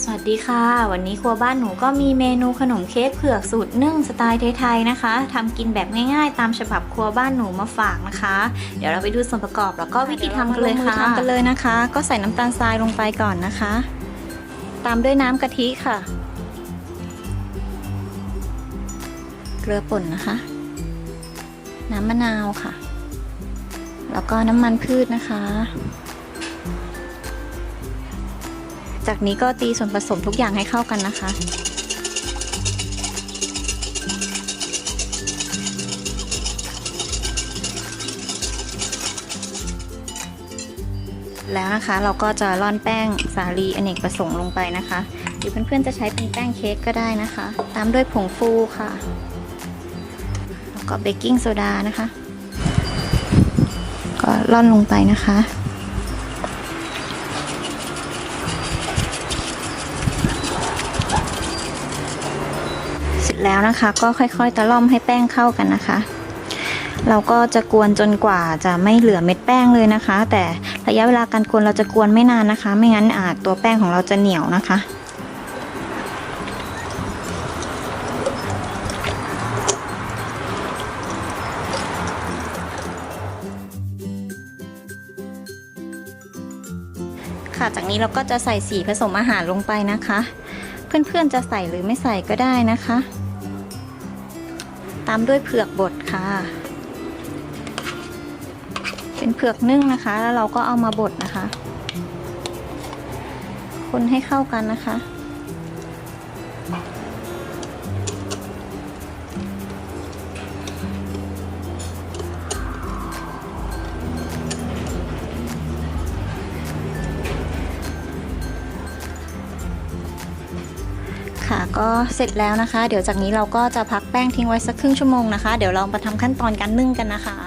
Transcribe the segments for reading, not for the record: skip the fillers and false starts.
สวัสดีค่ะวันนี้ครัวบ้านหนูก็มีเมนูขนมเค้กเผือกสูตรนึ่งสไตล์ไทยๆนะคะทำกินแบบง่ายๆตามฉบับครัวบ้านหนูมาฝากนะคะเดี๋ยวเราไปดูส่วนประกอบแล้วก็วิธีทำกันเลยค่ะทำกันเลยนะคะก็ใส่น้ำตาลทรายลงไปก่อนนะคะตามด้วยน้ำกะทิค่ะเกลือป่นนะคะน้ำมะนาวค่ะแล้วก็น้ำมันพืชนะคะจากนี้ก็ตีส่วนผสมทุกอย่างให้เข้ากันนะคะแล้วนะคะเราก็จะร่อนแป้งสาลีอเนกประสงค์ลงไปนะคะหรือเพื่อนๆจะใช้เป็นแป้งเค้กก็ได้นะคะตามด้วยผงฟูค่ะแล้วก็เบกกิ้งโซดานะคะก็ร่อนลงไปนะคะแล้วนะคะก็ค่อยๆตะล่อมให้แป้งเข้ากันนะคะเราก็จะกวนจนกว่าจะไม่เหลือเม็ดแป้งเลยนะคะแต่ระยะเวลาการกวนเราจะกวนไม่นานนะคะไม่งั้นตัวแป้งของเราจะเหนียวนะคะค่ะจากนี้เราก็จะใส่สีผสมอาหารลงไปนะคะเพื่อนๆจะใส่หรือไม่ใส่ก็ได้นะคะตามด้วยเผือกบดค่ะเป็นเผือกนึ่งนะคะแล้วเราก็เอามาบดนะคะคนให้เข้ากันนะคะค่ะก็เสร็จแล้วนะคะเดี๋ยวจากนี้เราก็จะพักแป้งทิ้งไว้สักครึ่งชั่วโมงนะคะเดี๋ยวเรามาทำขั้นตอนการนึ่งกันนะคะ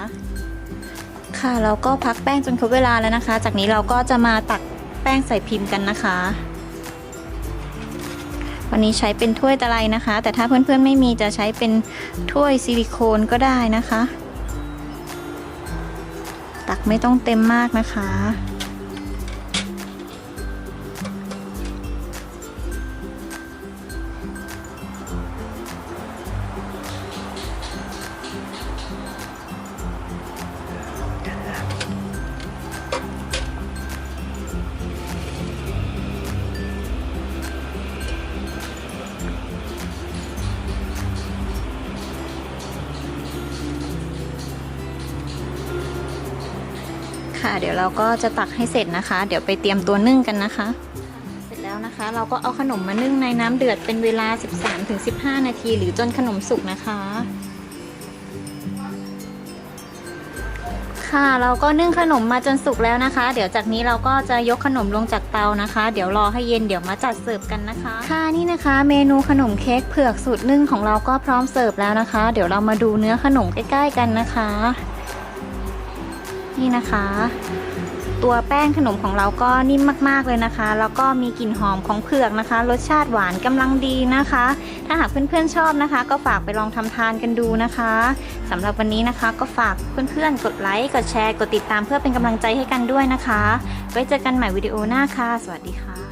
ค่ะเราก็พักแป้งจนครบเวลาแล้วนะคะจากนี้เราก็จะมาตักแป้งใส่พิมพ์กันนะคะวันนี้ใช้เป็นถ้วยตะไลนะคะแต่ถ้าเพื่อนๆไม่มีจะใช้เป็นถ้วยซิลิโคนก็ได้นะคะตักไม่ต้องเต็มมากนะคะค่ะเดี๋ยวเราก็จะตักให้เสร็จนะคะเดี๋ยวไปเตรียมตัวนึ่งกันนะคะเสร็จแล้วนะคะเราก็เอาขนมมานึ่งในน้ำเดือดเป็นเวลา 13-15 นาทีหรือจนขนมสุกนะคะค่ะเราก็นึ่งขนมมาจนสุกแล้วนะคะเดี๋ยวจากนี้เราก็จะยกขนมลงจากเตานะคะเดี๋ยวรอให้เย็นเดี๋ยวมาจัดเสิร์ฟกันนะคะค่ะนี่นะคะเมนูขนมเค้กเผือกสูตรนึ่งของเราก็พร้อมเสิร์ฟแล้วนะคะเดี๋ยวเรามาดูเนื้อขนมใกล้ๆกันนะคะนี่นะคะตัวแป้งขนมของเราก็นิ่มมากๆเลยนะคะแล้วก็มีกลิ่นหอมของเผือกนะคะรสชาติหวานกำลังดีนะคะถ้าหากเพื่อนๆชอบนะคะก็ฝากไปลองทำทานกันดูนะคะสำหรับวันนี้นะคะก็ฝากเพื่อนๆกดไลค์กดแชร์กดติดตามเพื่อเป็นกำลังใจให้กันด้วยนะคะไว้เจอกันใหม่วิดีโอหน้าค่ะสวัสดีค่ะ